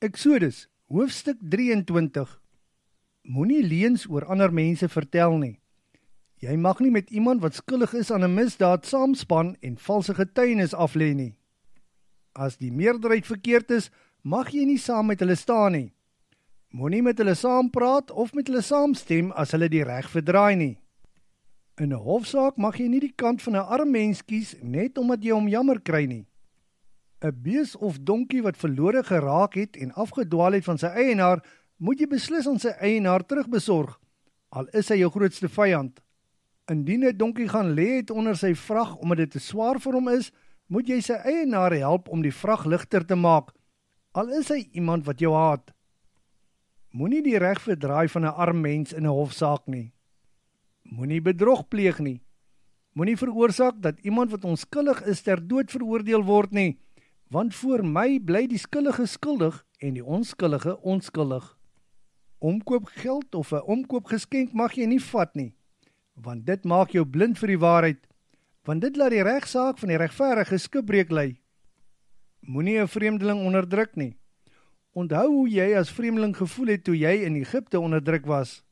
Eksodus, hoofstuk 23. Moenie leuns oor ander mense vertel nie. Jy mag nie met iemand wat skuldig is aan 'n misdaad saamspan en valse getuienis aflê nie. As die meerderheid verkeerd is, mag jy nie saam met hulle staan nie. Moenie met hulle saampraat of met hulle saamstem as hulle die reg verdraai nie. In 'n hofsaak mag jy nie die kant van 'n arm mens kies net omdat jy hom jammer kry nie. 'n Bees of donkie wat verlore geraak het en afgedwaal het van sy eienaar, moet jy beslis aan sy eienaar terugbesorg, al is hy jou grootste vyand. Indien 'n donkie gaan lê het onder sy vrag omdat dit te swaar vir hom is, moet jy sy eienaar help om die vrag ligter te maak, al is hy iemand wat jou haat. Moenie die reg verdraai van 'n arm mens in 'n hofsaak nie. Moenie bedrog pleeg nie. Moenie veroorsaak dat iemand wat onskuldig is ter dood veroordeel word nie, want voor my bly die skuldige skuldig en die onskuldige onskuldig. Omkoopgeld of 'n omkoopgeskenk mag jy nie vat nie, want dit maak jou blind vir die waarheid, want dit laat die regsaak van die regverdige skipbreek lei. Moenie 'n vreemdeling onderdruk nie. Onthou hoe jy as vreemdeling gevoel het toe jy in Egipte onderdruk was.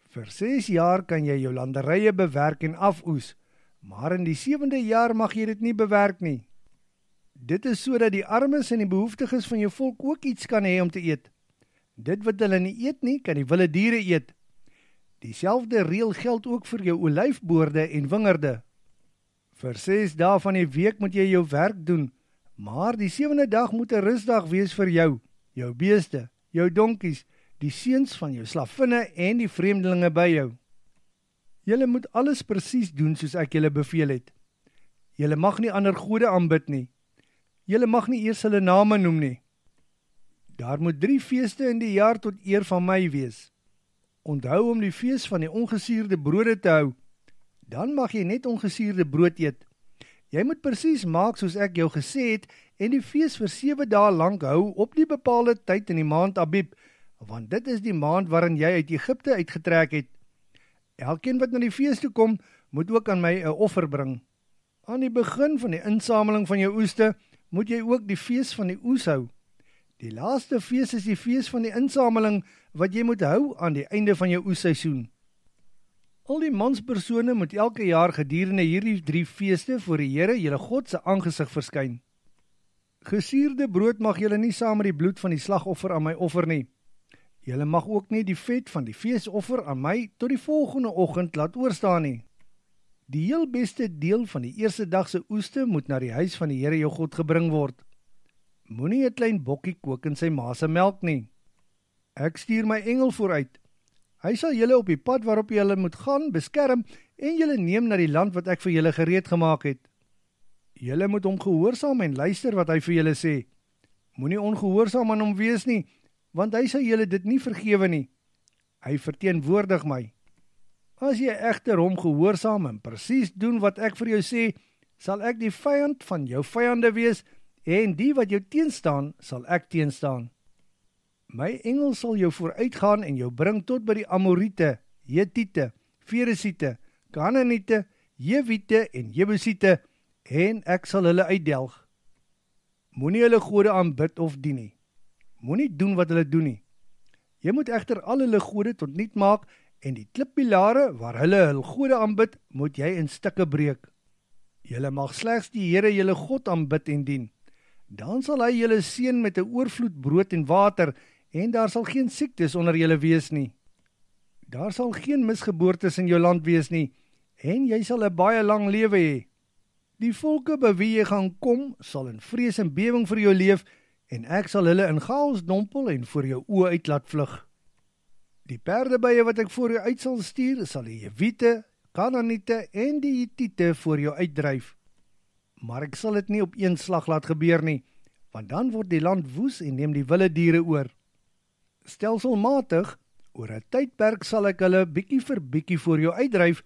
Vir 6 jaar kan jy jou landerye bewerk en afoes, maar in die 7de jaar mag jy dit nie bewerk nie. Dit is sodat die armes en die behoeftiges van jou volk ook iets kan hê om te eet. Dit wat hulle nie eet nie, kan die wilde diere eet. Dieselfde reël geld ook vir jou olyfboorde en wingerde. Vir 6 dae van die week moet jy jou werk doen, maar die 7de dag moet 'n rusdag wees vir jou beeste, jou donkies, die seuns van jou slavinne en die vreemdelinge by jou. Julle moet alles presies doen soos ek julle beveel het. Julle mag nie ander gode aanbid nie. Julle mag nie eers hulle name noem nie. Daar moet 3 feeste in die jaar tot eer van my wees. Onthou om die fees van die ongesuurde brode te hou. Dan mag jy net ongesuurde brood eet. Jy moet presies maak soos ek jou gesê het en die fees vir 7 dae lank hou op die bepaalde tyd in die maand Abib, want dit is die maand waarin jy uit Egipte uitgetrek het. Elkeen wat na die fees toe kom, moet ook aan my 'n offer bring. Aan die begin van die insameling van jou oeste, moet jy ook die fees van die oes hou. Die laaste fees is die fees van die insameling wat jy moet hou aan die einde van jou oesseisoen. Al die manspersone moet elke jaar gedurende hierdie 3 feeste voor die Here, julle God se aangesig verskyn. Gesuurde brood mag julle nie saam met die bloed van die slagoffer aan my offer nie. Julle mag ook nie die vet van die feesoffer aan my tot die volgende oggend laat oorstaan nie. Die heel beste deel van die eerste dag se oeste moet na die huis van die Here jou God gebring word. Moenie 'n klein bokkie kook in sy ma se melk nie. Ek stuur my engel vooruit. Hy sal julle op die pad waarop julle moet gaan beskerm en julle neem na die land wat ek vir julle gereed gemaak het. Julle moet hom gehoorsaam en luister wat hy vir julle sê. Moenie ongehoorsaam aan hom wees nie, want hy sal julle dit nie vergewe nie. Hy verteenwoordig my. As jy egter hom gehoorsaam en presies doen wat ek vir jou sê, sal ek die vyand van jou vyande wees en die wat jou teenstaan, sal ek teenstaan. My engel sal jou vooruitgaan en jou bring tot by die Amorite, Hethiete, Feresiete, Kanaaniete, Jewiete en Jebusiete, en ek sal hulle uitdelg. Moenie hulle gode aanbid of dien nie. Moenie doen wat hulle doen nie. Jy moet egter al hulle gode tot niet maak en die klippilare waar hulle hul gode aanbid, moet jy in stukke breek. Julle mag slegs die Here julle God aanbid en dien. Dan sal hy julle seën met 'n oorvloed brood en water, en daar sal geen siektes onder julle wees nie. Daar sal geen misgeboortes in jou land wees nie, en jy sal 'n baie lang lewe hê. Die volke by wie jy gaan kom, sal in vrees en bewing vir jou leef, en ek sal hulle in chaos dompel en voor jou oë uit laat vlug. Die perdebye wat ek voor jou uit sal stuur, sal die Jewiete, Kanaaniete en die Hethiete voor jou uitdryf. Maar ek sal dit nie op een slag laat gebeur nie, want dan word die land woes en neem die wilde diere oor. Stelselmatig, oor 'n tydperk sal ek hulle bietjie vir bietjie voor jou uitdryf,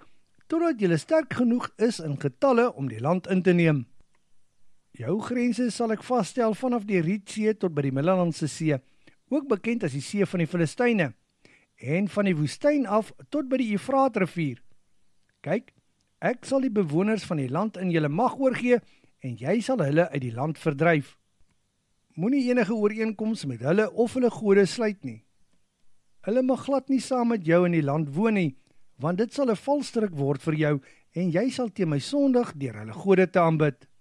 totdat julle sterk genoeg is in getalle om die land in te neem. Jou grense sal ek vasstel vanaf die Rietsee tot by die Middellandse See, ook bekend as die See van die Filistyne, en van die woestyn af tot by die Efraatrivier. Kyk, ek sal die bewoners van die land in julle mag oorgee, en jy sal hulle uit die land verdryf. Moenie enige ooreenkoms met hulle of hulle gode sluit nie. Hulle mag glad nie saam met jou in die land woon nie, want dit sal 'n valstrik word vir jou en jy sal teen my sondig deur hulle gode te aanbid.